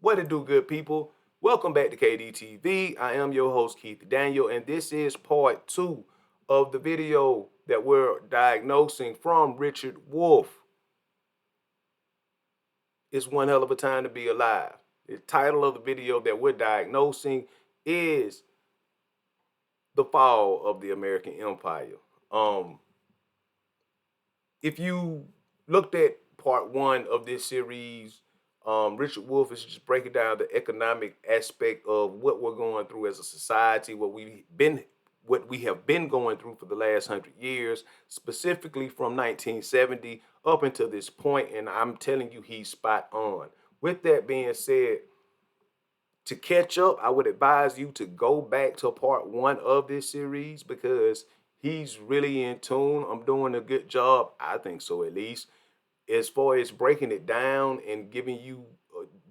What it do, good people? Welcome back to KDTV. I am your host, Keith Daniel, and this is part two of the video that we're diagnosing from Richard Wolff. It's one hell of a time to be alive. The title of the video that we're diagnosing is The Fall of the American Empire. Um, if you looked at part one of this series, Richard Wolff is just breaking down the economic aspect of what we're going through as a society, what we have been going through for the last 100 years, specifically from 1970 up until this point, and I'm telling you, he's spot on. With that being said, to catch up, I would advise you to go back to part one of this series because he's really in tune. I'm doing a good job, I think so at least, as far as breaking it down and giving you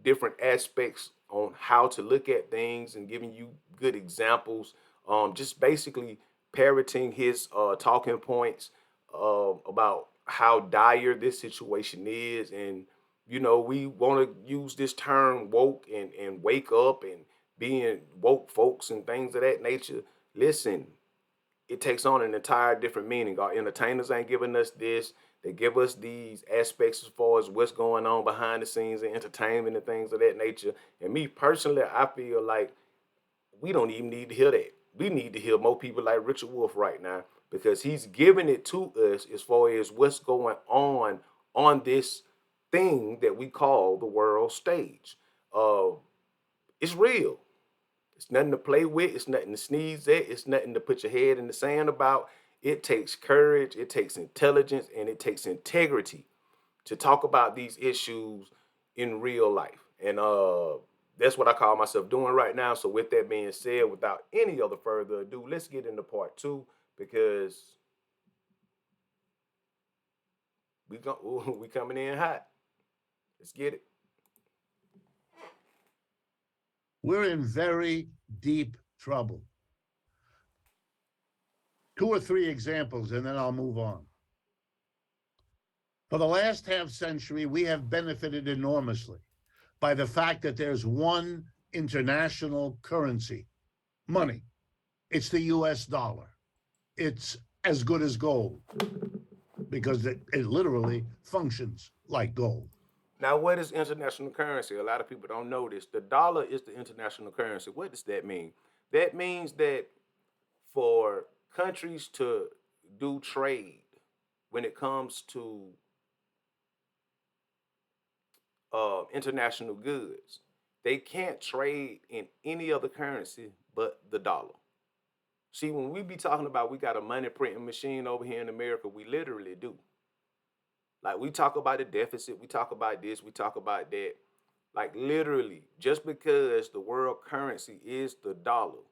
different aspects on how to look at things and giving you good examples. Just basically parroting his talking points about how dire this situation is. And, you know, we want to use this term woke and wake up and being woke folks and things of that nature. Listen, it takes on an entire different meaning. Our entertainers ain't giving us this. They give us these aspects as far as what's going on behind the scenes and entertainment and things of that nature. And me personally, I feel like we don't even need to hear that. We need to hear more people like Richard Wolff right now because he's giving it to us as far as what's going on this thing that we call the world stage. Uh, it's real. It's nothing to play with. It's nothing to sneeze at. It's nothing to put your head in the sand about. It takes courage, it takes intelligence, and it takes integrity to talk about these issues in real life. And that's what I call myself doing right now. So with that being said, without any other further ado, let's get into part two because we coming in hot. Let's get it. We're in very deep trouble. Two or three examples, and then I'll move on. For the last half century, we have benefited enormously by the fact that there's one international currency, money. It's the US dollar. It's as good as gold because it literally functions like gold. Now, what is international currency? A lot of people don't know this. The dollar is the international currency. What does that mean? That means that for countries to do trade when it comes to international goods, they can't trade in any other currency but the dollar. See, when we be talking about we got a money printing machine over here in America, we literally do. Like we talk about the deficit, we talk about this, we talk about that. Like literally, just because the world currency is the dollar,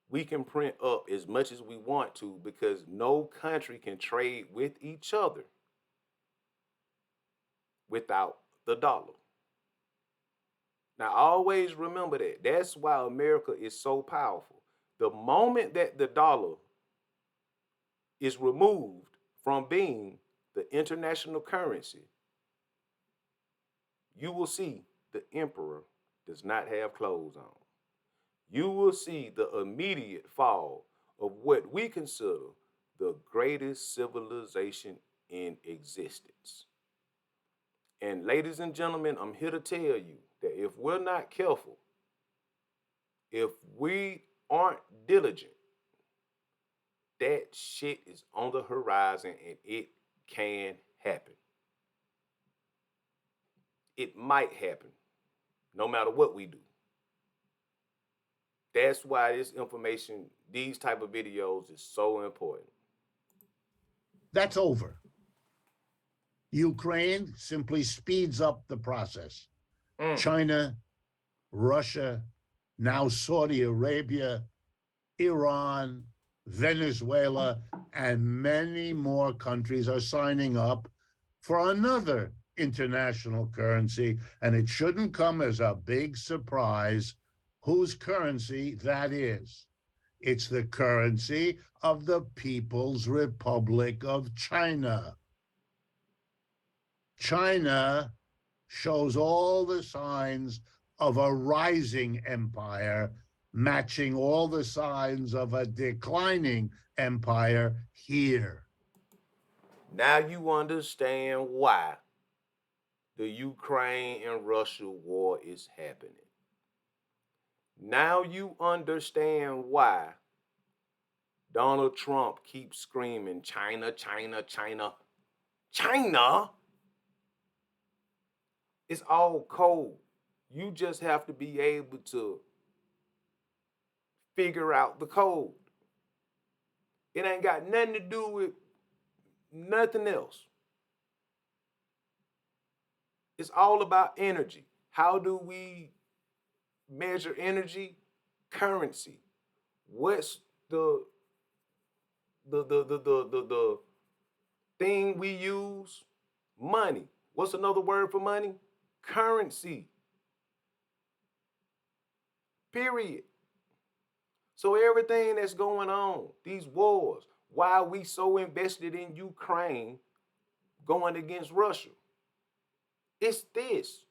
we can print up as much as we want to because no country can trade with each other without the dollar. Now, always remember that. That's why America is so powerful. The moment that the dollar is removed from being the international currency, you will see the emperor does not have clothes on. You will see the immediate fall of what we consider the greatest civilization in existence. And ladies and gentlemen, I'm here to tell you that if we're not careful, if we aren't diligent, that shit is on the horizon and it can happen. It might happen no matter what we do. That's why this information, these type of videos is so important. That's over. Ukraine simply speeds up the process. Mm. China, Russia, now Saudi Arabia, Iran, Venezuela, and many more countries are signing up for another international currency. And it shouldn't come as a big surprise whose currency that is. It's the currency of the People's Republic of China. China shows all the signs of a rising empire, matching all the signs of a declining empire here. Now you understand why the Ukraine and Russia war is happening. Now you understand why Donald Trump keeps screaming, China, China, China, China. It's all code. You just have to be able to figure out the code. It ain't got nothing to do with nothing else. It's all about energy. How do we measure energy? Currency. What's the thing we use? Money. What's another word for money? Currency. Period. So everything that's going on, these wars, why are we so invested in Ukraine going against Russia? It's this.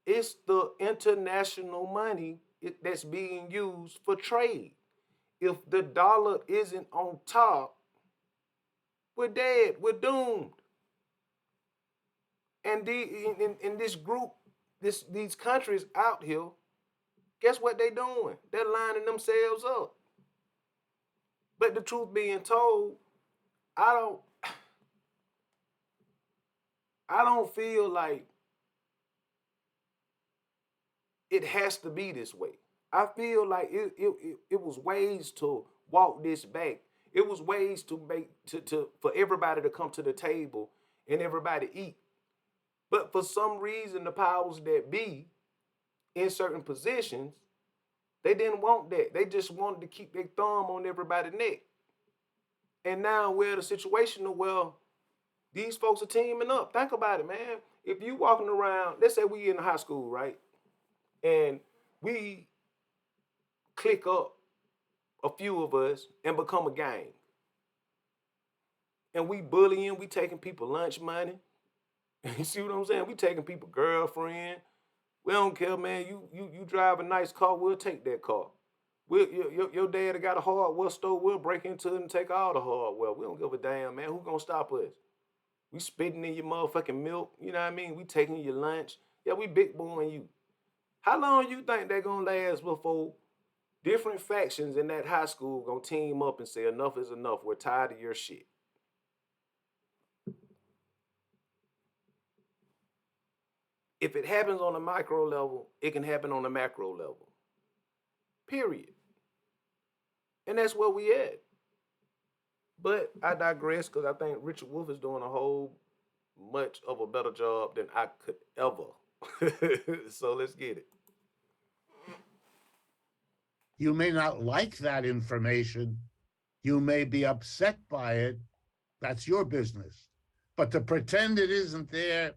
It's the international money that's being used for trade. If the dollar isn't on top, we're dead. We're doomed. And in this group, these countries out here, guess what they're doing? They're lining themselves up. But the truth being told, I don't feel like it has to be this way. I feel like it was ways to walk this back. It was ways to make for everybody to come to the table and everybody eat. But for some reason, the powers that be in certain positions, they didn't want that. They just wanted to keep their thumb on everybody's neck. And now we're in a situation where these folks are teaming up. Think about it, man. If you walking around, let's say we in high school, right? And we click up, a few of us, and become a gang. And we bullying, we taking people lunch money. You see what I'm saying? We taking people girlfriend. We don't care, man. You drive a nice car, we'll take that car. Your dad got a hardware store, we'll break into it and take all the hardware. We don't give a damn, man. Who gonna stop us? We spitting in your motherfucking milk, you know what I mean? We taking your lunch. Yeah, we big boying you. How long you think they're gonna last before different factions in that high school gonna team up and say enough is enough? We're tired of your shit. If it happens on a micro level, it can happen on a macro level. Period. And that's where we at. But I digress because I think Richard Wolff is doing a whole much of a better job than I could ever. So let's get it. You may not like that information. You may be upset by it. That's your business. But to pretend it isn't there,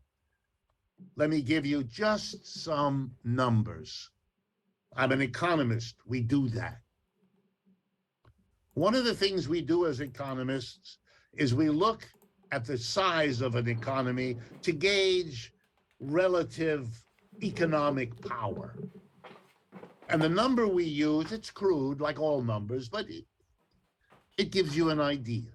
let me give you just some numbers. I'm an economist. We do that. One of the things we do as economists is we look at the size of an economy to gauge relative economic power. And the number we use, it's crude, like all numbers, but it gives you an idea.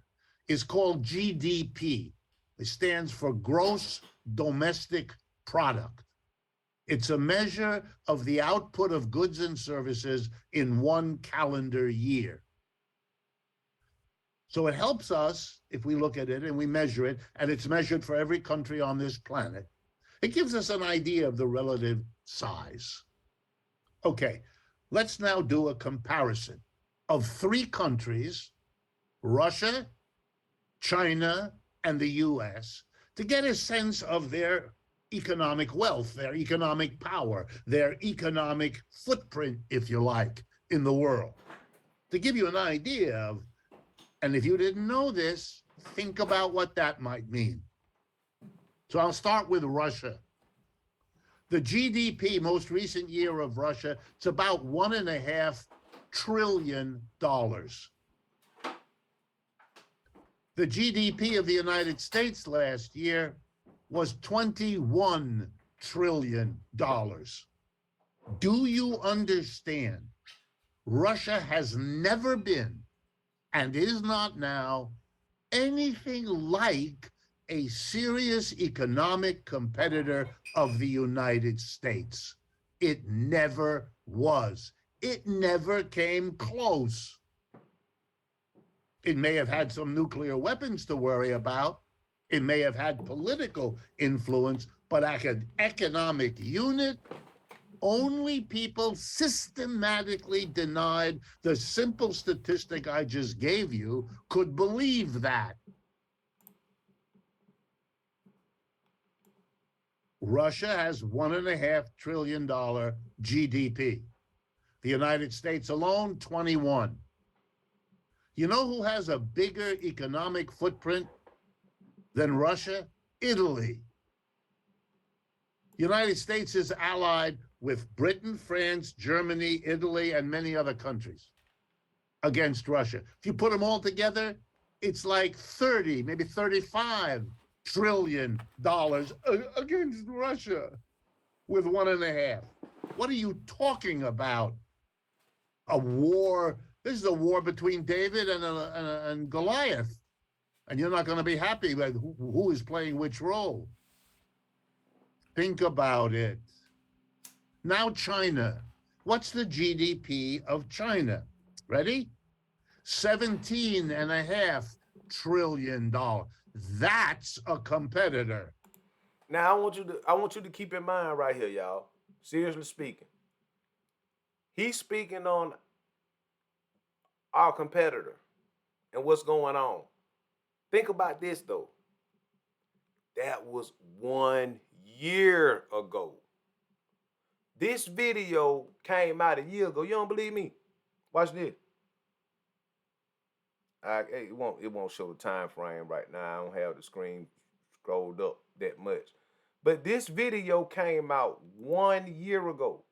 It's called GDP. It stands for Gross Domestic Product. It's a measure of the output of goods and services in one calendar year. So it helps us if we look at it and we measure it, and it's measured for every country on this planet. It gives us an idea of the relative size. Okay, let's now do a comparison of three countries, Russia, China, and the US, to get a sense of their economic wealth, their economic power, their economic footprint, if you like, in the world. To give you an idea of, and if you didn't know this, think about what that might mean. So I'll start with Russia. The GDP, most recent year of Russia, it's about $1.5 trillion. The GDP of the United States last year was $21 trillion. Do you understand? Russia has never been and is not now anything like a serious economic competitor of the United States. It never was. It never came close. It may have had some nuclear weapons to worry about. It may have had political influence, but as an economic unit, only people systematically denied the simple statistic I just gave you could believe that. Russia has $1.5 trillion GDP. The United States alone, 21. You know who has a bigger economic footprint than Russia? Italy. The United States is allied with Britain, France, Germany, Italy, and many other countries against Russia. If you put them all together, it's like 30, maybe $35 trillion against Russia with 1.5. What are you talking about? A war? This is a war between David and Goliath. And you're not going to be happy with who is playing which role. Think about it. Now, China. What's the GDP of China? Ready? $17.5 trillion. That's a competitor. Now I want you to keep in mind right here, y'all. Seriously speaking. He's speaking on our competitor and what's going on. Think about this though. That was 1 year ago. This video came out a year ago. You don't believe me? Watch this. It won't show the time frame right now. I don't have the screen scrolled up that much. But this video came out 1 year ago.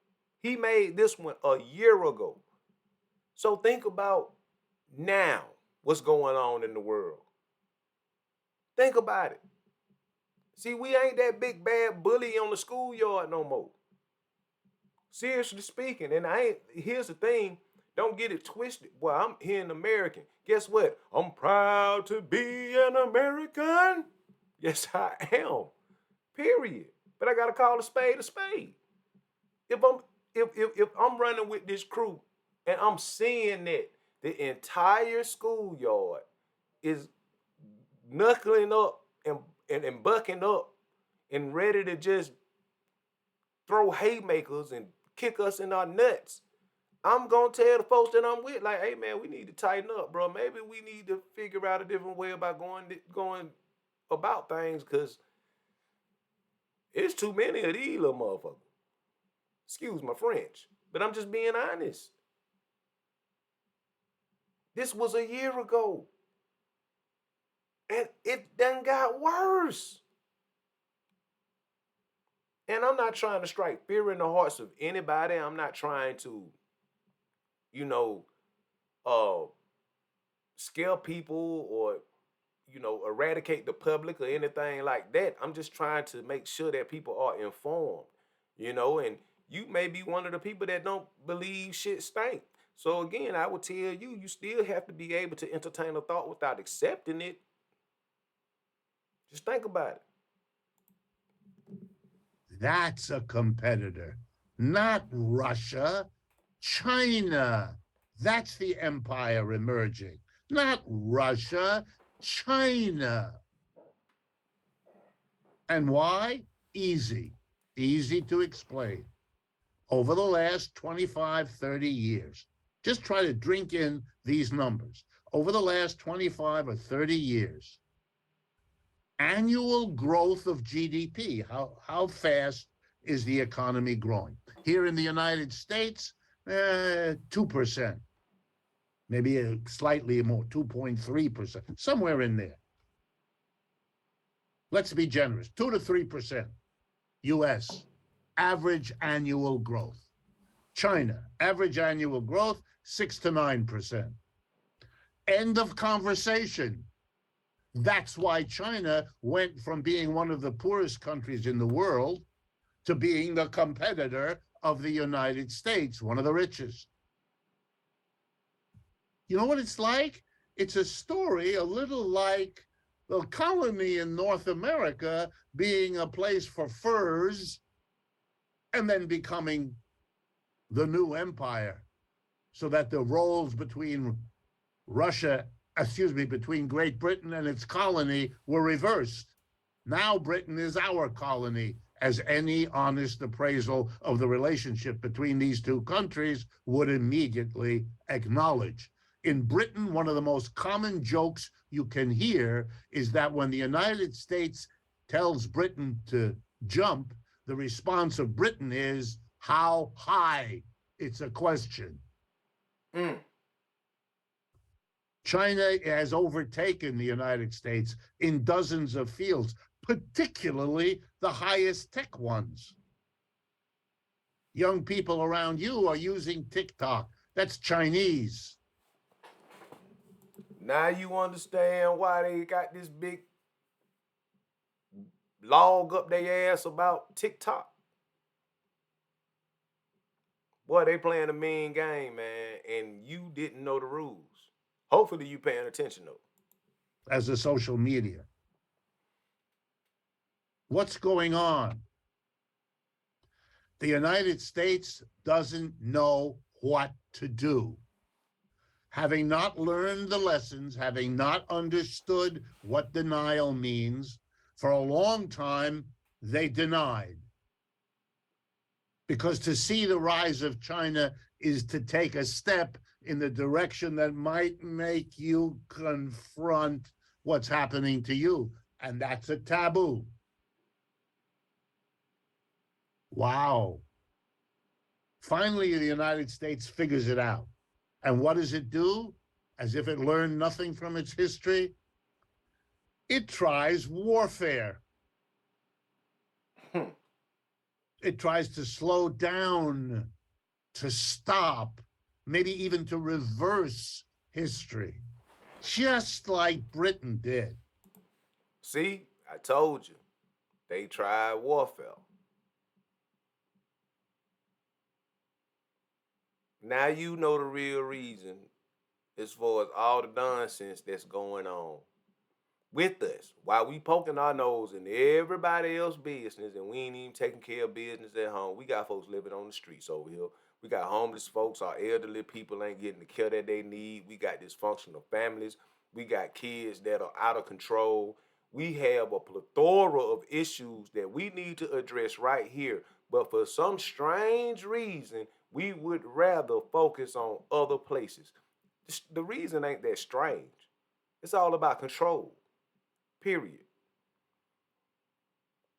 He made this one a year ago. So think about now what's going on in the world. Think about it. See, we ain't that big bad bully on the schoolyard no more. Seriously speaking, and here's the thing, don't get it twisted. Well, I'm here in American. Guess what? I'm proud to be an American. Yes, I am. Period. But I gotta call a spade a spade. If I'm running with this crew and I'm seeing that the entire schoolyard is knuckling up and bucking up and ready to just throw haymakers and kick us in our nuts, I'm gonna tell the folks that I'm with, like, hey man, we need to tighten up, bro. Maybe we need to figure out a different way about going about things, because it's too many of these little motherfuckers. Excuse my French, but I'm just being honest. This was a year ago. And it done got worse. And I'm not trying to strike fear in the hearts of anybody. I'm not trying to, scare people or, eradicate the public or anything like that. I'm just trying to make sure that people are informed, and you may be one of the people that don't believe shit stink. So again, I would tell you, you still have to be able to entertain a thought without accepting it. Just think about it. That's a competitor, not Russia, China. That's the empire emerging, not Russia, China. And why? Easy to explain. Over the last 25, 30 years, just try to drink in these numbers. Over the last 25 or 30 years, annual growth of GDP, how fast is the economy growing? Here in the United States, 2%, maybe slightly more, 2.3%, somewhere in there. Let's be generous, 2 to 3%. US, average annual growth. China, average annual growth, 6 to 9%. End of conversation. That's why China went from being one of the poorest countries in the world to being the competitor of the United States, one of the richest. You know what it's like? It's a story a little like the colony in North America being a place for furs and then becoming the new empire, so that the roles between between Great Britain and its colony were reversed. Now Britain is our colony, as any honest appraisal of the relationship between these two countries would immediately acknowledge. In Britain, one of the most common jokes you can hear is that when the United States tells Britain to jump, the response of Britain is, how high? It's a question. Mm. China has overtaken the United States in dozens of fields, particularly the highest tech ones. Young people around you are using TikTok. That's Chinese. Now you understand why they got this big log up their ass about TikTok. Boy, they playing a mean game, man, and you didn't know the rules. Hopefully you paying attention though. As a social media. What's going on? The United States doesn't know what to do. Having not learned the lessons, having not understood what denial means, for a long time, they denied. Because to see the rise of China is to take a step in the direction that might make you confront what's happening to you. And that's a taboo. Wow. Finally, the United States figures it out. And what does it do? As if it learned nothing from its history? It tries warfare. It tries to slow down, to stop, maybe even to reverse history, just like Britain did. See, I told you, they tried warfare. Now you know the real reason as far as all the nonsense that's going on with us. While we poking our nose in everybody else's business and we ain't even taking care of business at home. We got folks living on the streets over here. We got homeless folks. Our elderly people ain't getting the care that they need. We got dysfunctional families. We got kids that are out of control. We have a plethora of issues that we need to address right here. But for some strange reason, we would rather focus on other places. The reason ain't that strange. It's all about control. Period.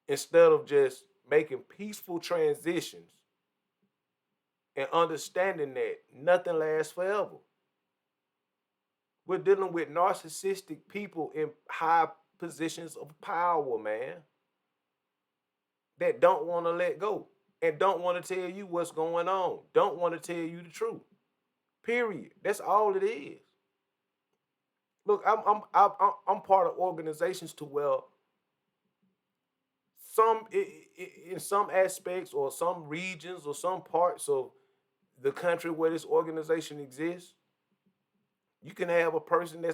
Instead of just making peaceful transitions and understanding that nothing lasts forever. We're dealing with narcissistic people in high positions of power, man, that don't want to let go and don't want to tell you what's going on, don't want to tell you the truth. Period. That's all it is. Look, I'm part of organizations to where in some aspects or some regions or some parts of the country where this organization exists, you can have a person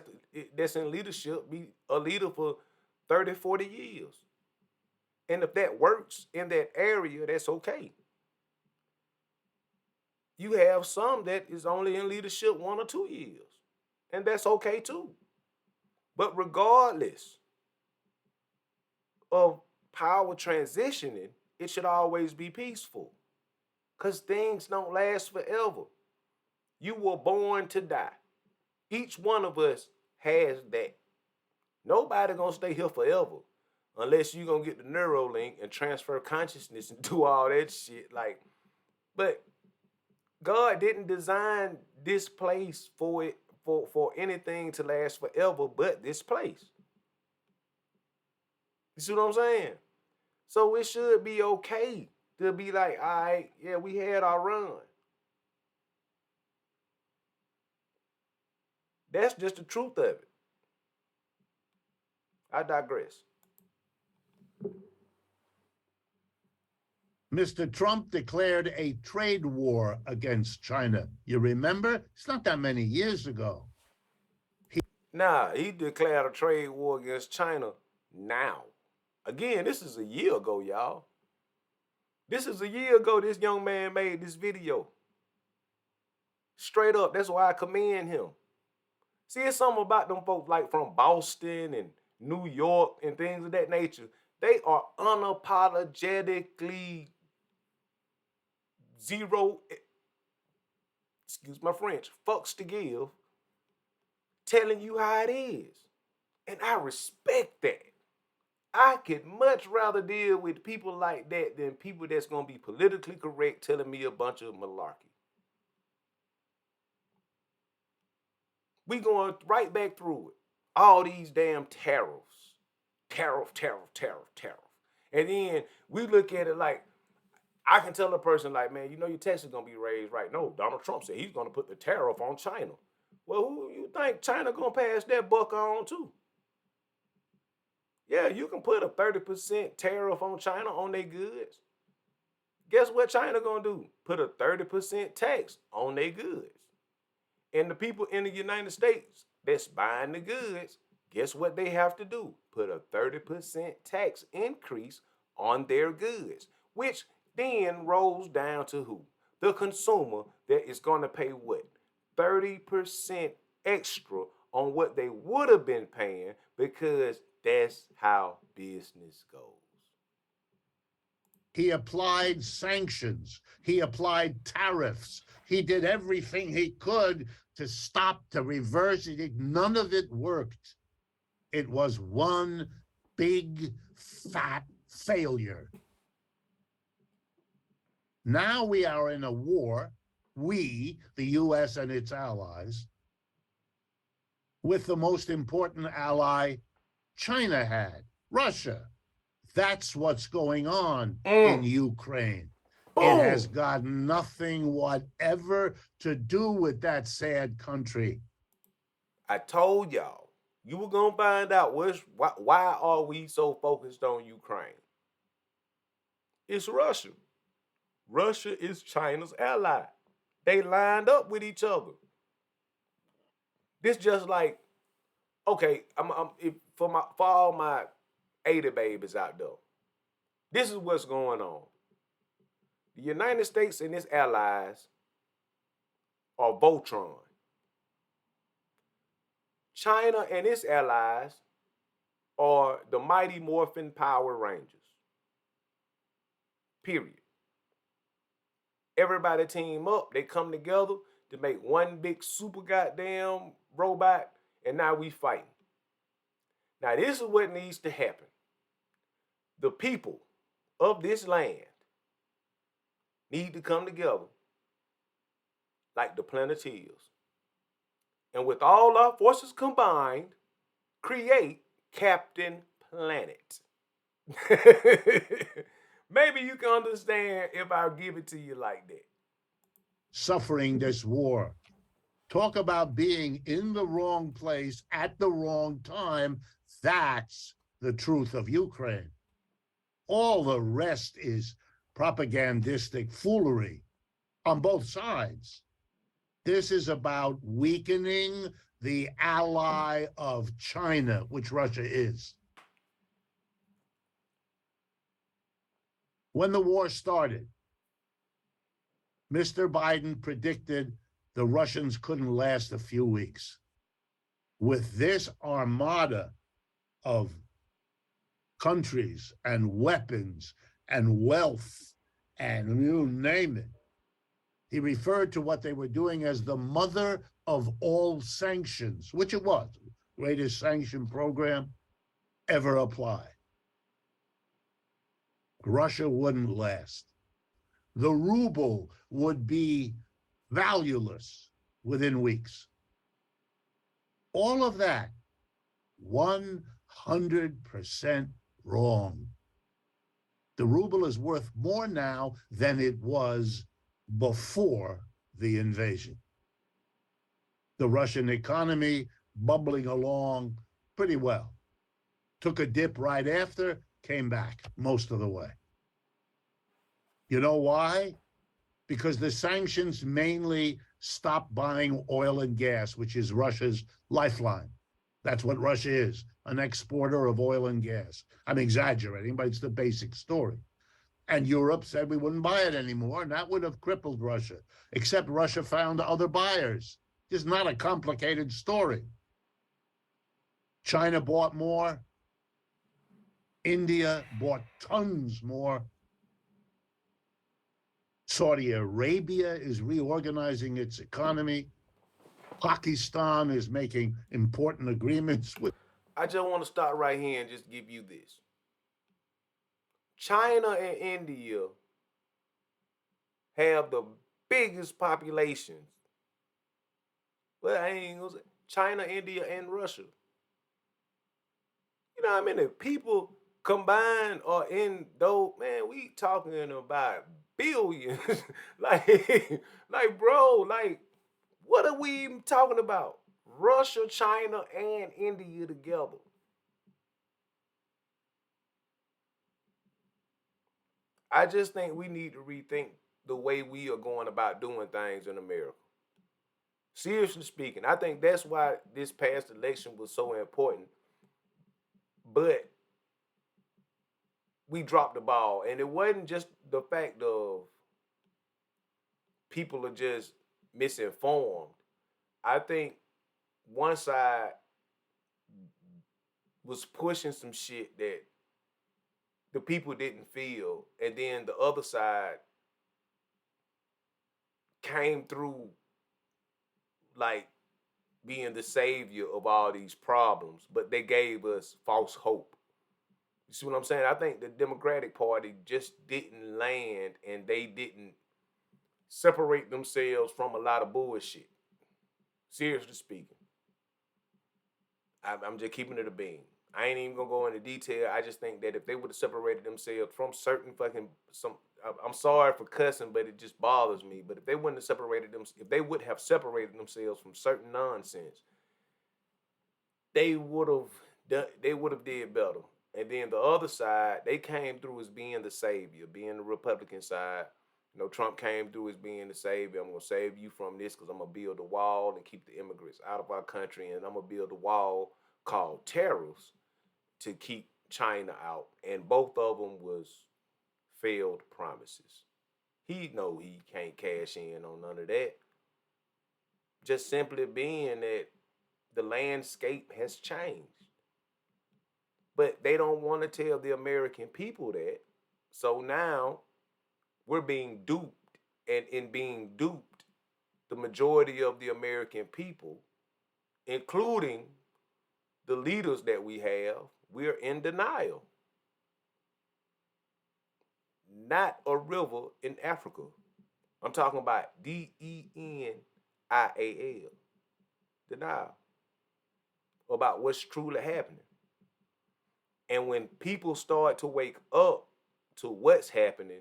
that's in leadership be a leader for 30, 40 years. And if that works in that area, that's okay. You have some that is only in leadership 1 or 2 years, and that's okay too. But regardless of power transitioning, it should always be peaceful because things don't last forever. You were born to die. Each one of us has that. Nobody gonna stay here forever unless you gonna get the Neuralink and transfer consciousness and do all that shit. But God didn't design this place for anything to last forever but this place. You see what I'm saying? So it should be okay to be like, all right, yeah, we had our run. That's just the truth of it. I digress. Mr. Trump declared a trade war against China. You remember? It's not that many years ago. Nah, he declared a trade war against China now. Again, this is a year ago, y'all. This is a year ago this young man made this video. Straight up, that's why I commend him. See, it's something about them folks like from Boston and New York and things of that nature. They are unapologetically zero, excuse my French, fucks to give, telling you how it is. And I respect that. I could much rather deal with people like that than people that's going to be politically correct telling me a bunch of malarkey. We going right back through it. All these damn tariffs. Tariff. And then we look at it like, I can tell a person like, man, you know your taxes going to be raised, right? No, Donald Trump said he's going to put the tariff on China. Well, who you think China going to pass that buck on to? Yeah, you can put a 30% tariff on China on their goods. Guess what China going to do? Put a 30% tax on their goods. And the people in the United States that's buying the goods, guess what they have to do? Put a 30% tax increase on their goods, which then rolls down to who? The consumer that is going to pay what? 30% extra on what they would have been paying, because that's how business goes. He applied sanctions. He applied tariffs. He did everything he could to stop, to reverse it. None of it worked. It was one big, fat failure. Now we are in a war, we, the U.S. and its allies, with the most important ally China had, Russia. That's what's going on in Ukraine. It has got nothing whatever to do with that sad country. I told y'all, you were going to find out why are we so focused on Ukraine? It's Russia. Russia is China's ally. They lined up with each other. This just like, okay, for all my 80 babies out there, this is what's going on. The United States and its allies are Voltron. China and its allies are the Mighty Morphin Power Rangers. Period. Everybody team up. They come together to make one big super goddamn robot, and now we fighting. Now this is what needs to happen. The people of this land need to come together like the Planeteers, and with all our forces combined, create Captain Planet. Maybe you can understand if I give it to you like that. Suffering this war. Talk about being in the wrong place at the wrong time. That's the truth of Ukraine. All the rest is propagandistic foolery on both sides. This is about weakening the ally of China, which Russia is. When the war started, Mr. Biden predicted the Russians couldn't last a few weeks. With this armada of countries and weapons and wealth and you name it, he referred to what they were doing as the mother of all sanctions, which it was, greatest sanction program ever applied. Russia wouldn't last. The ruble would be valueless within weeks. All of that, 100% wrong. The ruble is worth more now than it was before the invasion. The Russian economy bubbling along pretty well. Took a dip right after, came back most of the way. You know why? Because the sanctions mainly stop buying oil and gas, which is Russia's lifeline. That's what Russia is, an exporter of oil and gas. I'm exaggerating, but it's the basic story. And Europe said we wouldn't buy it anymore, and that would have crippled Russia, except Russia found other buyers. It's not a complicated story. China bought more. India bought tons more. Saudi Arabia is reorganizing its economy. Pakistan is making important agreements with. I just want to stop right here and just give you this. China and India have the biggest populations. Well, I ain't gonna say China, India, and Russia. You know how many people combined are in those? Man, we talking about billions. like, bro, like, what are we even talking about? Russia, China, and India together. I just think we need to rethink the way we are going about doing things in America. Seriously speaking, I think that's why this past election was so important. But we dropped the ball, and it wasn't just the fact of people are just misinformed. I think one side was pushing some shit that the people didn't feel, and then the other side came through like being the savior of all these problems, but they gave us false hope. You see what I'm saying? I think the Democratic Party just didn't land, and they didn't separate themselves from a lot of bullshit. Seriously speaking, I'm just keeping it a bean. I ain't even gonna go into detail. I just think that if they would have separated themselves from certain fucking some, I'm sorry for cussing, but it just bothers me. But if they wouldn't have separated them, if they would have separated themselves from certain nonsense, they would have did better. And then the other side, they came through as being the savior, being the Republican side. You know, Trump came through as being the savior. I'm gonna save you from this because I'm gonna build a wall and keep the immigrants out of our country, and I'm gonna build a wall called tariffs to keep China out. And both of them was failed promises. He know he can't cash in on none of that. Just simply being that the landscape has changed. But they don't want to tell the American people that. So now we're being duped. And in being duped, the majority of the American people, including the leaders that we have, we're in denial. Not a river in Africa. I'm talking about Denial. Denial. About what's truly happening. And when people start to wake up to what's happening,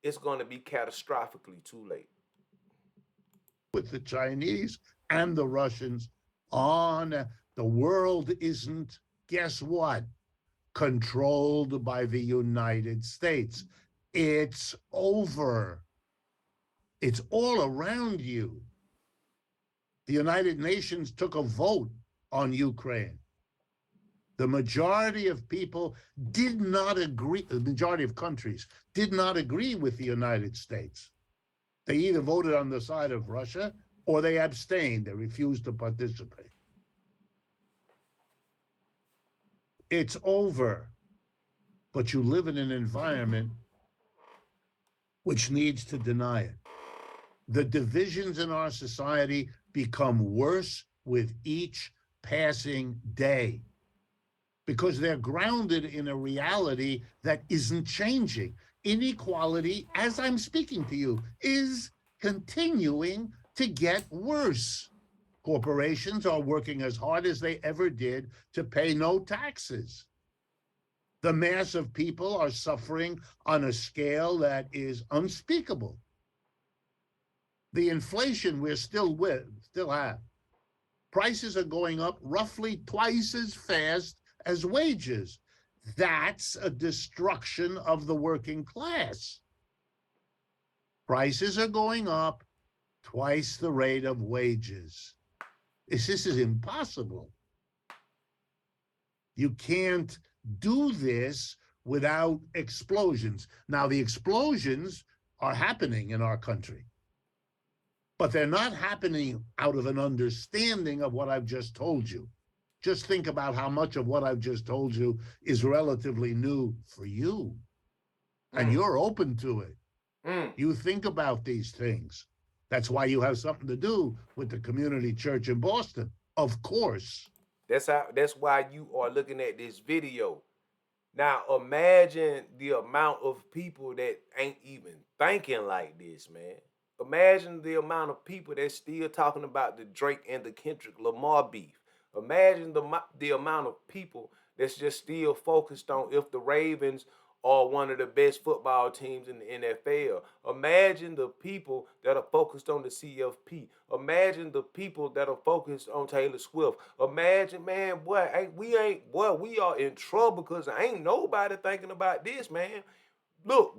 it's going to be catastrophically too late. With the Chinese and the Russians on, the world isn't, guess what, controlled by the United States. It's over. It's all around you. The United Nations took a vote on Ukraine. The majority of people did not agree, the majority of countries did not agree with the United States. They either voted on the side of Russia or they abstained. They refused to participate. It's over. But you live in an environment which needs to deny it. The divisions in our society become worse with each passing day because they're grounded in a reality that isn't changing. Inequality, as I'm speaking to you, is continuing to get worse. Corporations are working as hard as they ever did to pay no taxes. The mass of people are suffering on a scale that is unspeakable. The inflation we're still have. Prices are going up roughly twice as fast as wages. That's a destruction of the working class. Prices are going up twice the rate of wages. This is impossible. You can't do this without explosions. Now, the explosions are happening in our country, but they're not happening out of an understanding of what I've just told you. Just think about how much of what I've just told you is relatively new for you, and you're open to it. You think about these things. That's why you have something to do with the community church in Boston, of course. That's why you are looking at this video. Now imagine the amount of people that ain't even thinking like this, man. Imagine the amount of people that's still talking about the Drake and the Kendrick Lamar beef. Imagine the amount of people that's just still focused on if the Ravens are one of the best football teams in the NFL. Imagine the people that are focused on the CFP. Imagine the people that are focused on Taylor Swift. Imagine, man, boy, we are in trouble because ain't nobody thinking about this, man. Look,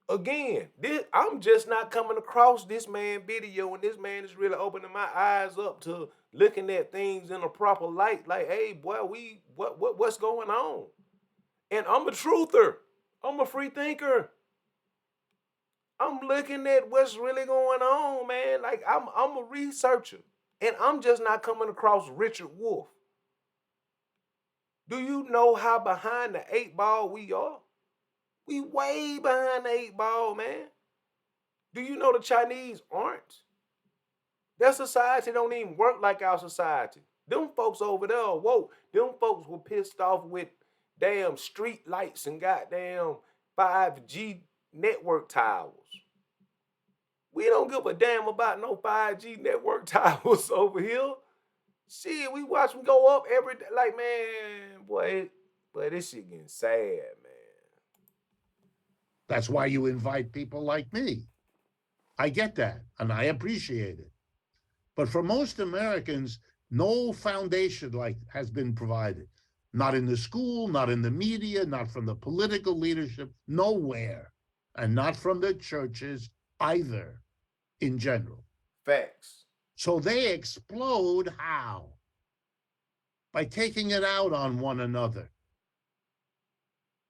I'm just not coming across this man video, and this man is really opening my eyes up to looking at things in a proper light. Like, hey, boy, what's going on? And I'm a truther. I'm a free thinker. I'm looking at what's really going on, man. Like I'm a researcher. And I'm just not coming across Richard Wolff. Do you know how behind the 8 ball we are? We way behind the 8 ball, man. Do you know the Chinese aren't? Their society don't even work like our society. Them folks over there are woke. Them folks were pissed off with damn street lights and goddamn 5G network towers. We don't give a damn about no 5G network towers over here. Shit, we watch them go up every day. Like, man, boy, this shit getting sad, man. That's why you invite people like me. I get that, and I appreciate it. But for most Americans, no foundation like has been provided. Not in the school, not in the media, not from the political leadership, nowhere. And not from the churches either, in general. Facts. So they explode how? By taking it out on one another.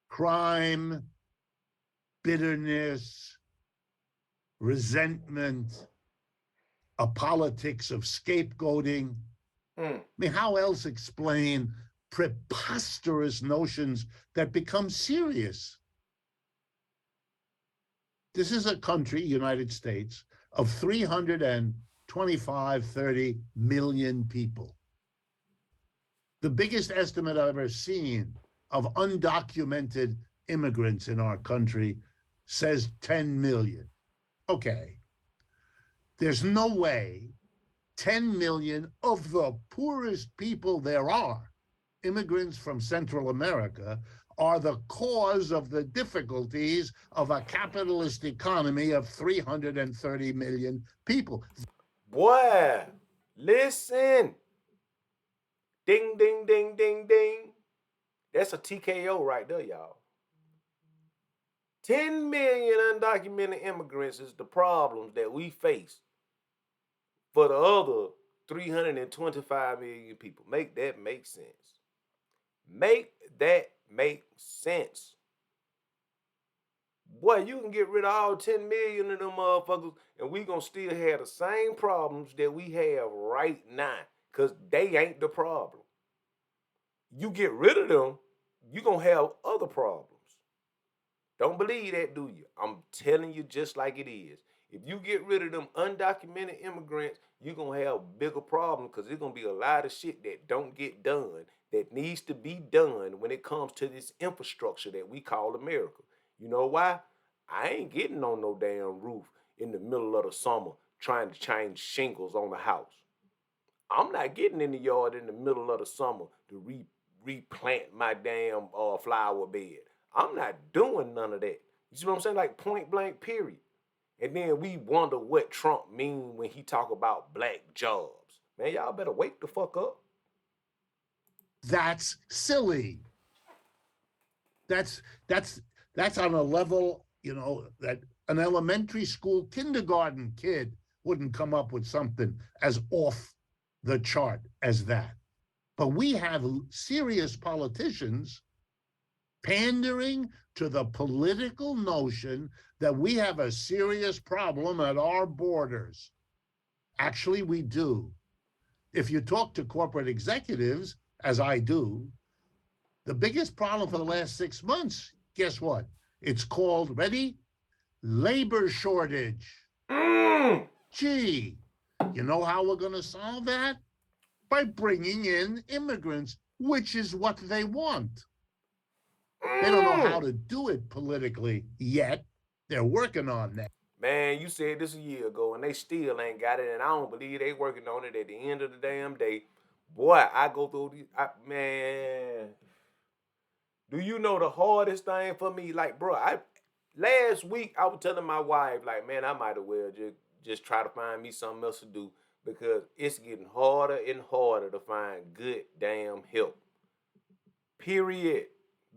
Crime, bitterness, resentment, a politics of scapegoating. I mean, how else explain preposterous notions that become serious? This is a country, United States, of 325, 30 million people. The biggest estimate I've ever seen of undocumented immigrants in our country says 10 million. Okay. There's no way 10 million of the poorest people there are, immigrants from Central America, are the cause of the difficulties of a capitalist economy of 330 million people. Boy, listen. Ding, ding, ding, ding, ding. That's a TKO right there, y'all. 10 million undocumented immigrants is the problems that we face for the other 325 million people. Make that make sense. Make that make sense. Boy, you can get rid of all 10 million of them motherfuckers, and we gonna still have the same problems that we have right now, because they ain't the problem. You get rid of them, you gonna have other problems. Don't believe that, do you? I'm telling you just like it is. If you get rid of them undocumented immigrants, you're going to have bigger problems, because there's going to be a lot of shit that don't get done that needs to be done when it comes to this infrastructure that we call America. You know why? I ain't getting on no damn roof in the middle of the summer trying to change shingles on the house. I'm not getting in the yard in the middle of the summer to replant my damn flower bed. I'm not doing none of that. You see what I'm saying? Like, point blank, period. And then we wonder what Trump mean when he talk about black jobs. Man, y'all better wake the fuck up. That's silly. That's on a level, that An elementary school kindergarten kid wouldn't come up with something as off the chart as that. But we have serious politicians pandering to the political notion that we have a serious problem at our borders. Actually, we do. If you talk to corporate executives, as I do, the biggest problem for the last 6 months, guess what? It's called, ready? Labor shortage. Mm. Gee, you know how we're going to solve that? By bringing in immigrants, which is what they want. They don't know how to do it politically yet. They're working on that. Man, you said this a year ago, and they still ain't got it, and I don't believe they working on it at the end of the damn day. Boy, I go through these. Man, do you know the hardest thing for me? Like, bro, last week I was telling my wife, like, man, I might as well just try to find me something else to do because it's getting harder and harder to find good damn help. Period.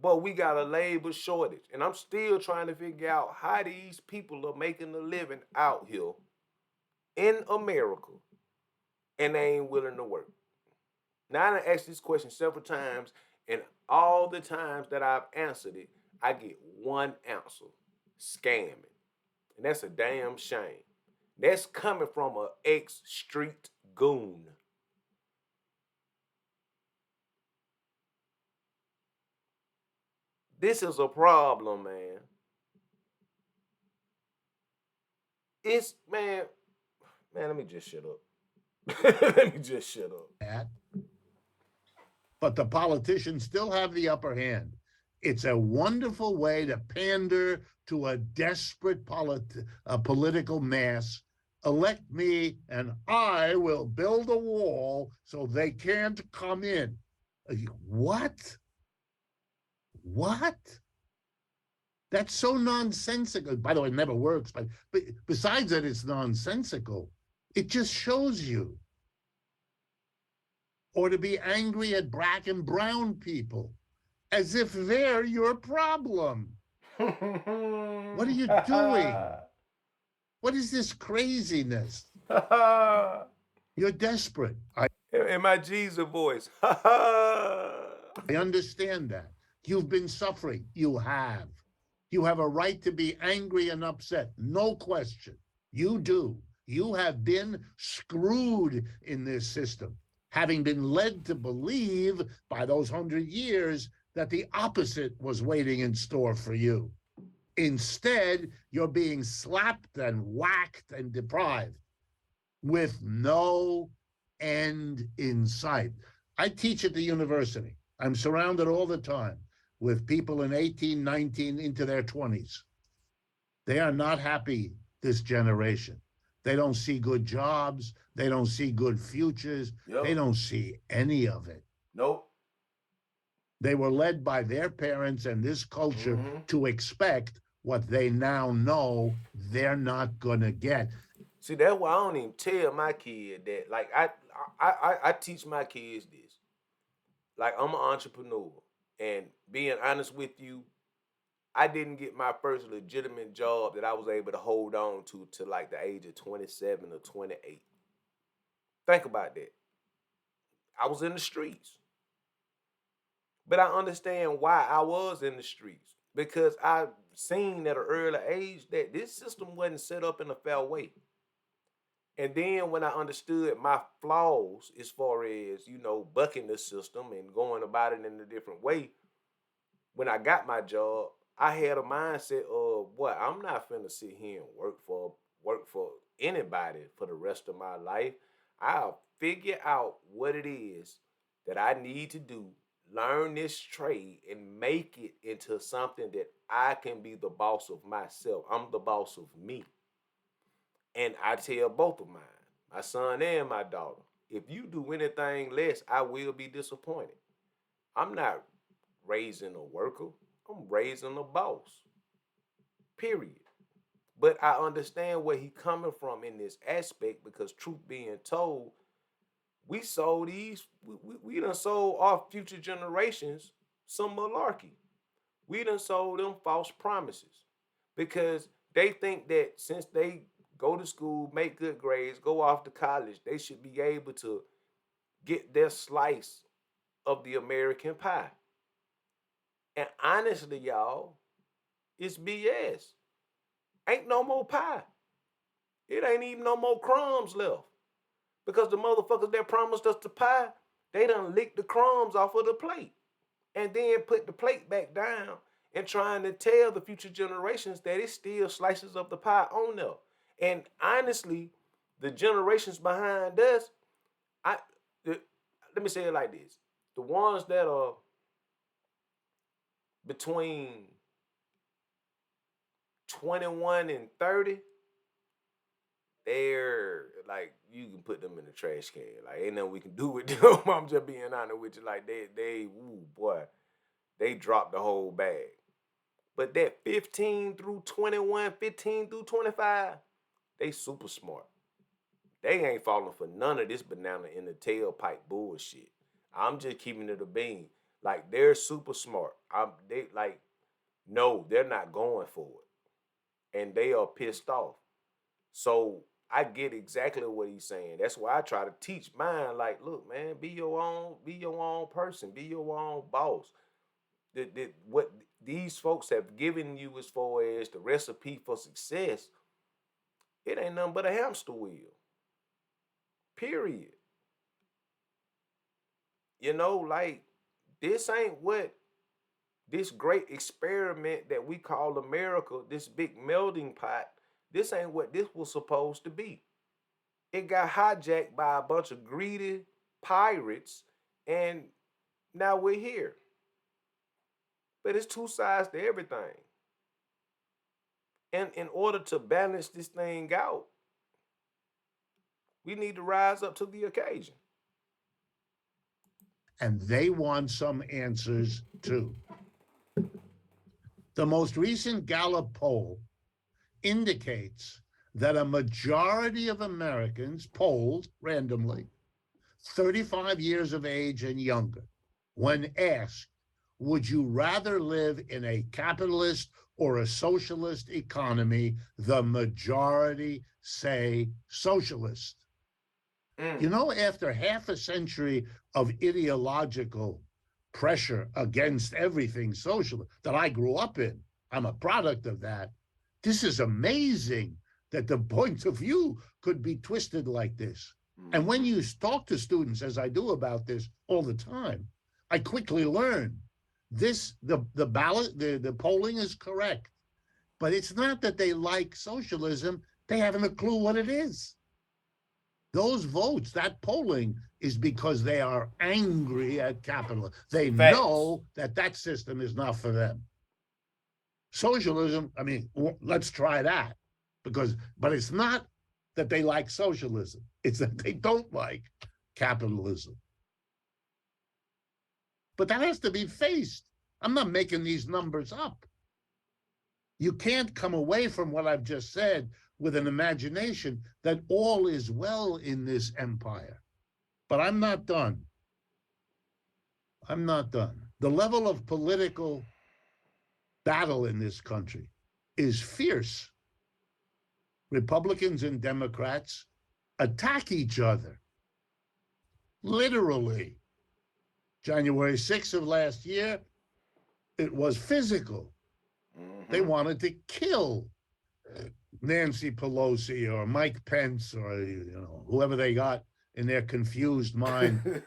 But we got a labor shortage, and I'm still trying to figure out how these people are making a living out here in America, and they ain't willing to work. Now I asked this question several times, and all the times that I've answered it, I get one answer: scamming, and that's a damn shame. That's coming from an ex-street goon. This is a problem, man. It's man. Let me just shut up. Let me just shut up. But the politicians still have the upper hand. It's a wonderful way to pander to a desperate political mass. Elect me, and I will build a wall so they can't come in. What? What? That's so nonsensical. By the way, it never works. But besides that, it's nonsensical. It just shows you. Or to be angry at black and brown people as if they're your problem. What are you doing? What is this craziness? You're desperate. In my Jesus voice. I understand that. You've been suffering. You have. You have a right to be angry and upset. No question. You do. You have been screwed in this system, having been led to believe by those 100 years that the opposite was waiting in store for you. Instead, you're being slapped and whacked and deprived with no end in sight. I teach at the university. I'm surrounded all the time with people in 18, 19, into their 20s. They are not happy, this generation. They don't see good jobs. They don't see good futures. Yep. They don't see any of it. Nope. They were led by their parents and this culture to expect what they now know they're not going to get. See, that's why I don't even tell my kid that. Like, I teach my kids this. Like, I'm an entrepreneur. And being honest with you, I didn't get my first legitimate job that I was able to hold on to like the age of 27 or 28. Think about that. I was in the streets. But I understand why I was in the streets. Because I seen at an early age that this system wasn't set up in a fair way. And then when I understood my flaws as far as, bucking the system and going about it in a different way, when I got my job, I had a mindset of, boy, I'm not finna sit here and work for anybody for the rest of my life. I'll figure out what it is that I need to do, learn this trade, and make it into something that I can be the boss of myself. I'm the boss of me. And I tell both of mine, my son and my daughter, if you do anything less, I will be disappointed. I'm not raising a worker. I'm raising a boss. Period. But I understand where he coming from in this aspect because truth being told, we done sold our future generations some malarkey. We done sold them false promises. Because They think that since they go to school, make good grades, go off to college, they should be able to get their slice of the American pie. And honestly, y'all, it's BS. Ain't no more pie. It ain't even no more crumbs left. Because the motherfuckers that promised us the pie, they done licked the crumbs off of the plate. And then put the plate back down and trying to tell the future generations that it's still slices of the pie on there. And honestly, the generations behind us, I let me say it like this. The ones that are between 21 and 30, they're like, you can put them in the trash can. Like, ain't nothing we can do with them. I'm just being honest with you. Like, ooh, boy, they dropped the whole bag. But that 15 through 21, 15 through 25, they super smart. They ain't falling for none of this banana in the tailpipe bullshit. I'm just keeping it a bean. Like, they're super smart. They like, no, they're not going for it. And they are pissed off. So I get exactly what he's saying. That's why I try to teach mine. Like, look, man, be your own person, be your own boss. What these folks have given you as far as the recipe for success, it ain't nothing but a hamster wheel. Period. Like, this ain't what this great experiment that we call America, this big melting pot, this ain't what this was supposed to be. It got hijacked by a bunch of greedy pirates, and now we're here. But it's two sides to everything. And in order to balance this thing out, we need to rise up to the occasion. And they want some answers too. The most recent Gallup poll indicates that a majority of Americans polled randomly, 35 years of age and younger, when asked, would you rather live in a capitalist or a socialist economy? The majority say socialist. After half a century of ideological pressure against everything social that I grew up in, I'm a product of that. This is amazing that the point of view could be twisted like this. And when you talk to students, as I do about this all the time, I quickly learn the polling is correct, but it's not that they like socialism. They haven't a clue what it is. Those votes, that polling is because they are angry at capitalism. They know that system is not for them. Socialism, I mean, let's try that. But it's not that they like socialism. It's that they don't like capitalism. But that has to be faced. I'm not making these numbers up. You can't come away from what I've just said with an imagination that all is well in this empire. But I'm not done. I'm not done. The level of political battle in this country is fierce. Republicans and Democrats attack each other. Literally. January 6th of last year, it was physical. They wanted to kill Nancy Pelosi or Mike Pence or whoever they got in their confused mind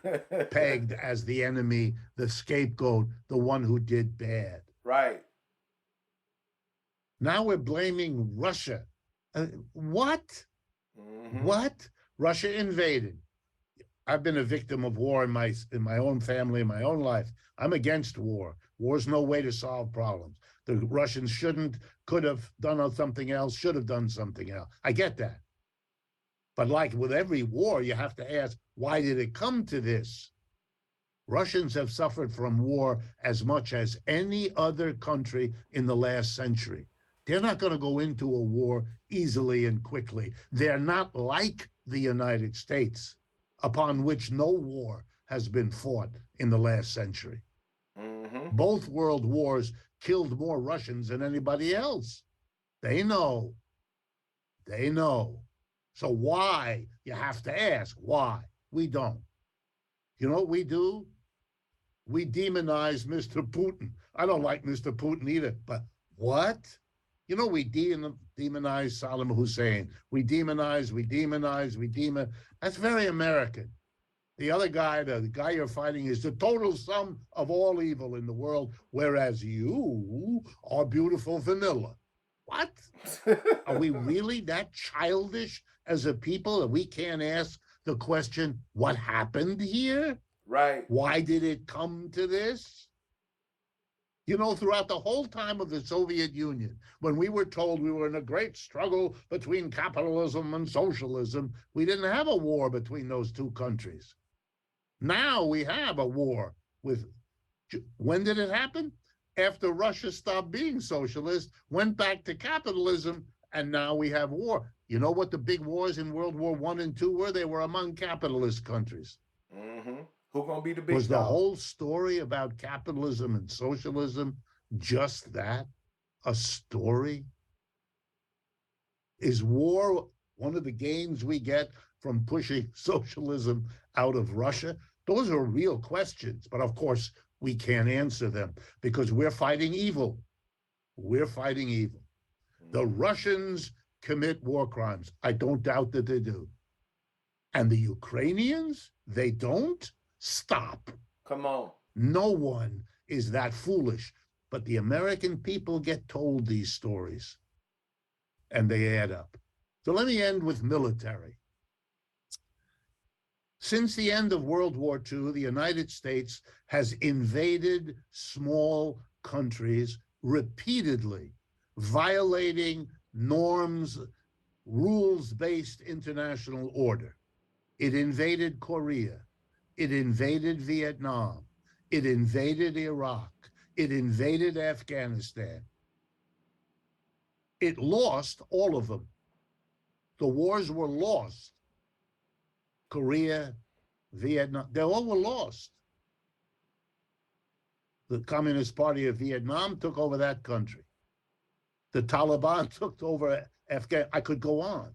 pegged as the enemy, the scapegoat, the one who did bad. Right. Now we're blaming Russia. What? What? Russia invaded. I've been a victim of war in my own family, in my own life. I'm against war. War's no way to solve problems. The Russians could have done something else, should have done something else. I get that. But like with every war, you have to ask, why did it come to this? Russians have suffered from war as much as any other country in the last century. They're not going to go into a war easily and quickly. They're not like the United States, upon which no war has been fought in the last century. Both world wars killed more Russians than anybody else. They know. They know. So why? You have to ask why. We don't. You know what we do? We demonize Mr. Putin. I don't like Mr. Putin either, but what? You know, we demonize Saddam Hussein. We demonize, we demonize, we demonize. That's very American. The other guy, the guy you're fighting, is the total sum of all evil in the world, whereas you are beautiful vanilla. What? Are we really that childish as a people that we can't ask the question, what happened here? Right. Why did it come to this? You know, throughout the whole time of the Soviet Union, when we were told we were in a great struggle between capitalism and socialism, we didn't have a war between those two countries. Now we have a war with, when did it happen? After Russia stopped being socialist, went back to capitalism, and now we have war. You know what the big wars in World War I and II were? They were among capitalist countries. Mm-hmm. Who gonna be the big Was the dog? whole story about capitalism and socialism just that? A story? Is war one of the gains we get from pushing socialism out of Russia? Those are real questions, but of course, we can't answer them because we're fighting evil. We're fighting evil. The Russians commit war crimes. I don't doubt that they do. And the Ukrainians, they don't? Stop. Come on. No one is that foolish. But the American people get told these stories and they add up. So let me end with military. Since the end of World War II, the United States has invaded small countries repeatedly, violating norms, rules-based international order. It invaded Korea. It invaded Vietnam. It invaded Iraq. It invaded Afghanistan. It lost all of them. The wars were lost. Korea, Vietnam, they all were lost. The Communist Party of Vietnam took over that country. The Taliban took over Afghanistan. I could go on.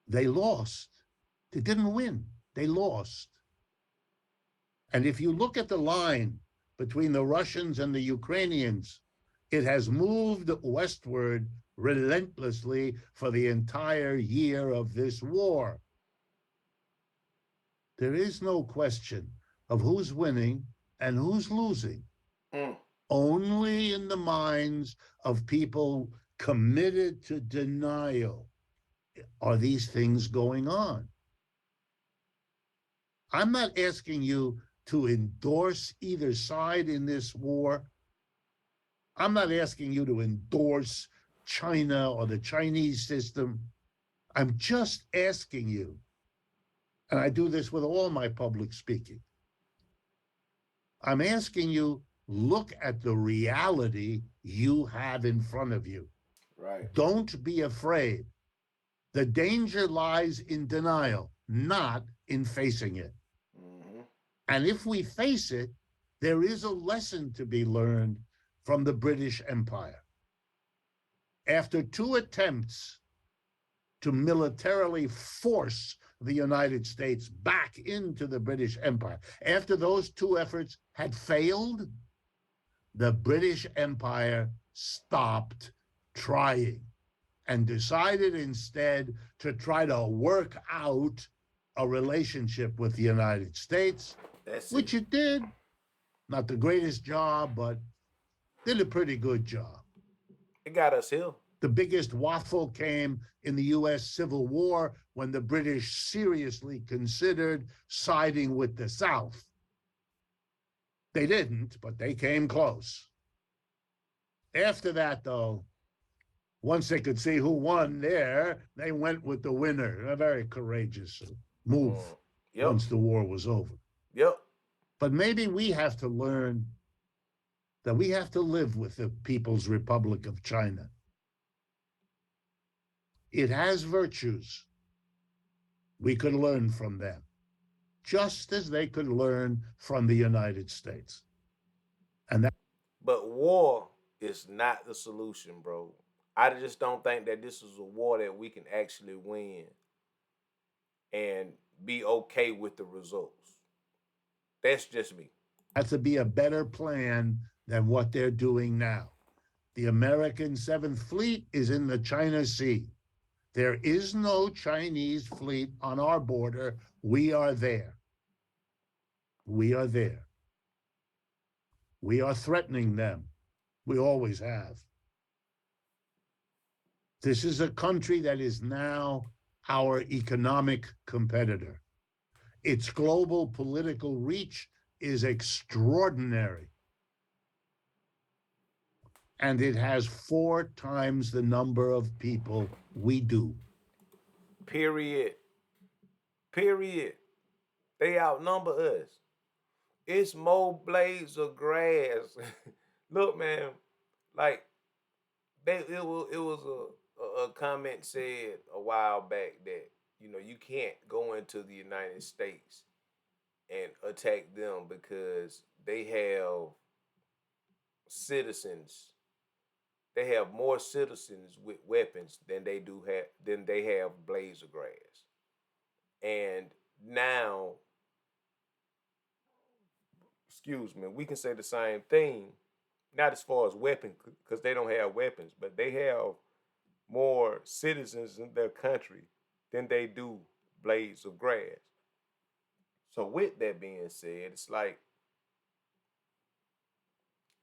They lost. They didn't win. They lost. And if you look at the line between the Russians and the Ukrainians, it has moved westward relentlessly for the entire year of this war. There is no question of who's winning and who's losing. Only in the minds of people committed to denial are these things going on. I'm not asking you to endorse either side in this war. I'm not asking you to endorse China or the Chinese system. I'm just asking you, and I do this with all my public speaking, I'm asking you, look at the reality you have in front of you. Right. Don't be afraid. The danger lies in denial, not in facing it. Mm-hmm. And if we face it, there is a lesson to be learned from the British Empire. After 2 attempts to militarily force the United States back into the British Empire, after those 2 efforts had failed, the British Empire stopped trying and decided instead to try to work out a relationship with the United States, which it did. Not the greatest job, but did a pretty good job. It got us here. The biggest waffle came in the US Civil War when the British seriously considered siding with the South. They didn't, but they came close. After that, though, once they could see who won there, they went with the winner. A very courageous move once the war was over. Yep. But maybe we have to learn that we have to live with the People's Republic of China. It has virtues. We could learn from them, just as they could learn from the United States. And that. But war It's not the solution, bro. I just don't think that this is a war that we can actually win and be okay with the results. That's just me. Has to be a better plan than what they're doing now. The American Seventh Fleet is in the China Sea. There is no Chinese fleet on our border. We are there. We are there. We are threatening them. We always have. This is a country that is now our economic competitor. Its global political reach is extraordinary. And it has 4 times the number of people we do. Period. Period. They outnumber us. It's more blades of grass. Look, man, like it was a comment said a while back that you can't go into the United States and attack them because they have citizens. They have more citizens with weapons than they have blades of grass. And now, excuse me, we can say the same thing, not as far as weapons, because they don't have weapons, but they have more citizens in their country than they do blades of grass. So with that being said, it's like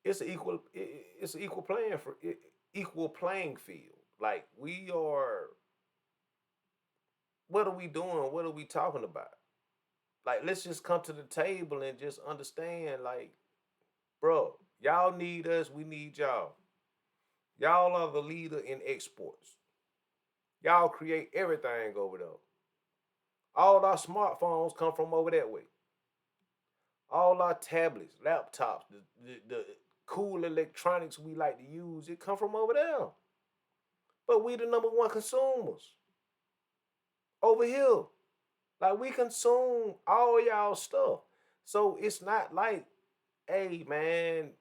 it's an equal playing field. Like we are, what are we doing? What are we talking about? Like let's just come to the table and just understand, like, bro, y'all need us, we need y'all. Y'all are the leader in exports. Y'all create everything over there. All our smartphones come from over that way. All our tablets, laptops, the cool electronics we like to use, it come from over there. But we the number one consumers over here. Like we consume all y'all stuff. So it's not like, hey man,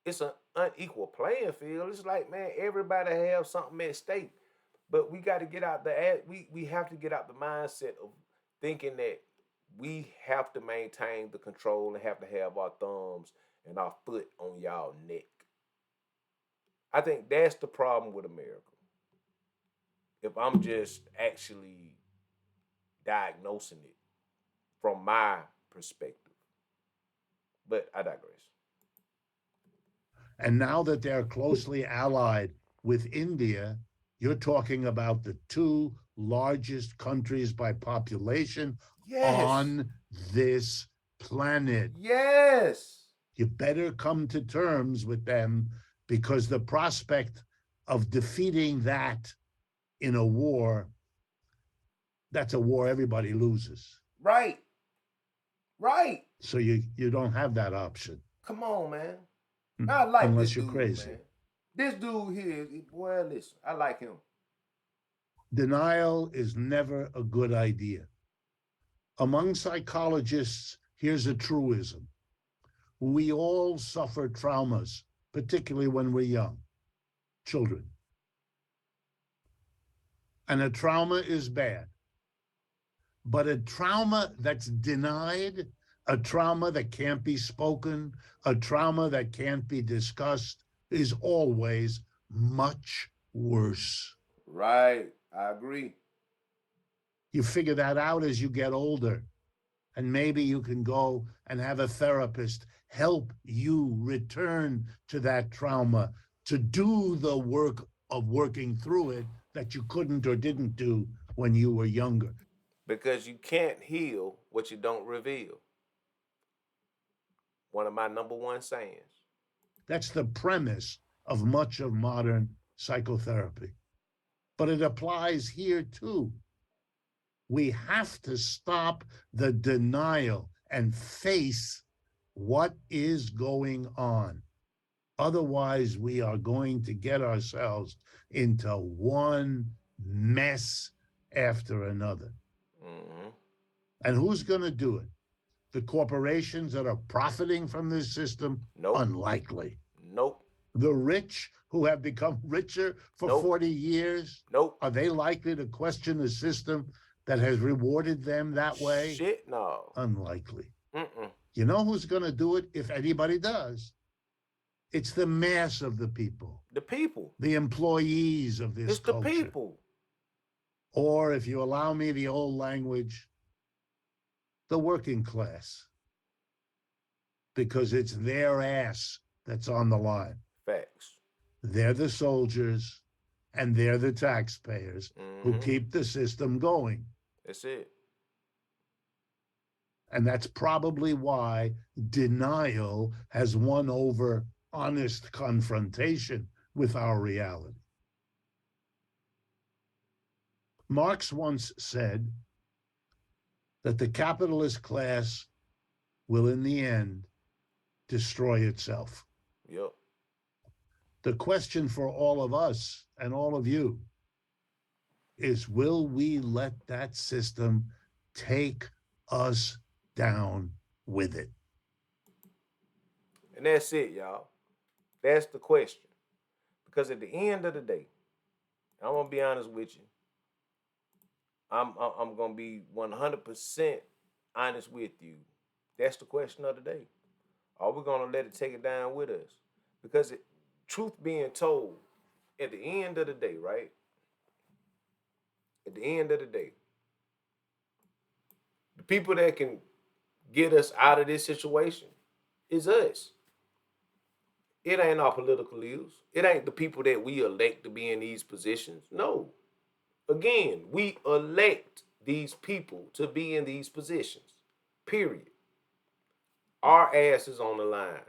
it's an unequal playing field. It's like, man, everybody have something at stake. But we got to get out we have to get out the mindset of thinking that we have to maintain the control and have to have our thumbs and our foot on y'all neck. I think that's the problem with America. If I'm just actually diagnosing it from my perspective. But I digress. And now that they're closely allied with India, you're talking about the 2 largest countries by population Yes. on this planet. Yes. You better come to terms with them because the prospect of defeating that in a war, that's a war everybody loses. Right. Right. So you don't have that option. Come on, man. I like this Unless you're dude, crazy. man. This dude here, boy, listen, I like him. Denial is never a good idea. Among psychologists, here's a truism. We all suffer traumas, particularly when we're young, children. And a trauma is bad. But a trauma that's denied, a trauma that can't be spoken, a trauma that can't be discussed is always much worse. Right. I agree. You figure that out as you get older. And maybe you can go and have a therapist help you return to that trauma to do the work of working through it that you couldn't or didn't do when you were younger. Because you can't heal what you don't reveal. One of my number one sayings. That's the premise of much of modern psychotherapy. But it applies here too. We have to stop the denial and face what is going on. Otherwise, we are going to get ourselves into one mess after another. Mm-hmm. And who's going to do it? The corporations that are profiting from this system? Nope. Unlikely. Nope. The rich who have become richer for Nope. 40 years, Nope. are they likely to question a system that has rewarded them that way? Shit, no. Unlikely. Mm-mm. You know who's going to do it if anybody does? It's the mass of the people, The people. the employees of this It's the culture. people. Or, if you allow me the old language, the working class, because it's their ass that's on the line. Facts. They're the soldiers and they're the taxpayers who keep the system going. That's it. And that's probably why denial has won over honest confrontation with our reality. Marx once said that the capitalist class will, in the end, destroy itself. Yep. The question for all of us and all of you is, will we let that system take us down with it? And that's it, y'all. That's the question. Because at the end of the day, I'm gonna be honest with you. I'm gonna be 100% honest with you. That's the question of the day. Are we gonna let it take it down with us? Because truth being told, at the end of the day, right? At the end of the day, the people that can get us out of this situation is us. It ain't our political leaders. It ain't the people that we elect to be in these positions. No. Again, we elect these people to be in these positions. Period. Our ass is on the line.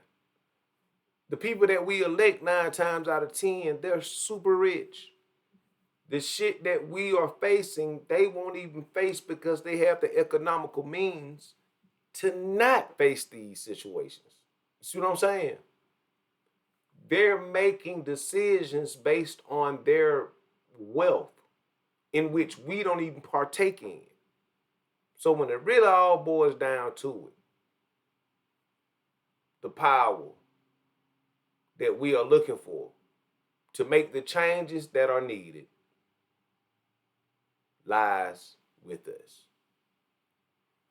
The people that we elect 9 times out of 10, they're super rich. The shit that we are facing, they won't even face because they have the economical means to not face these situations. You see what I'm saying? They're making decisions based on their wealth in which we don't even partake in. So when it really all boils down to it, the power that we are looking for to make the changes that are needed lies with us.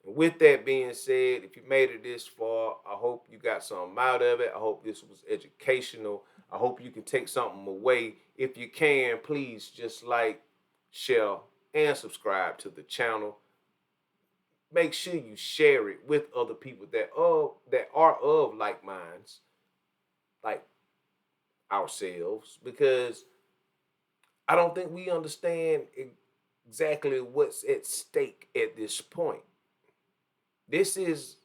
And with that being said, if you made it this far, I hope you got something out of it. I hope this was educational. I hope you can take something away. If you can, please just like, share, and subscribe to the channel. Make sure you share it with other people that are of like minds, like ourselves, because I don't think we understand exactly what's at stake at this point. This is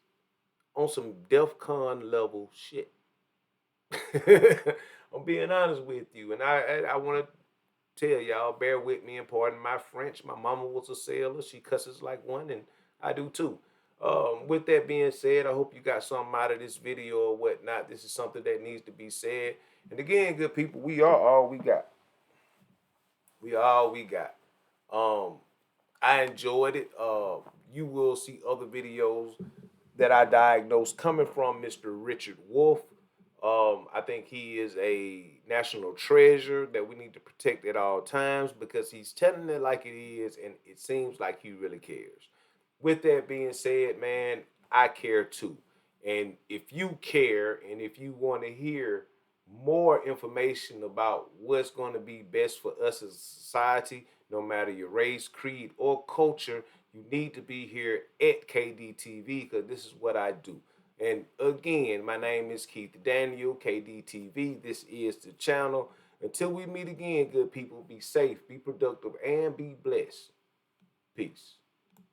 on some DEFCON level shit. I'm being honest with you, and I want to tell y'all, bear with me and pardon my French. My mama was a sailor. She cusses like one, and I do too. With that being said, I hope you got something out of this video or whatnot. This is something that needs to be said. And again, good people, we are all we got. We are all we got. I enjoyed it. You will see other videos that I diagnosed coming from Mr. Richard Wolff. I think he is a national treasure that we need to protect at all times because he's telling it like it is, and it seems like he really cares. With that being said, man, I care too. And if you care and if you want to hear more information about what's going to be best for us as a society, no matter your race, creed, or culture, you need to be here at KDTV because this is what I do. And again, my name is Keith Daniel, KDTV. This is the channel. Until we meet again, good people, be safe, be productive, and be blessed. Peace.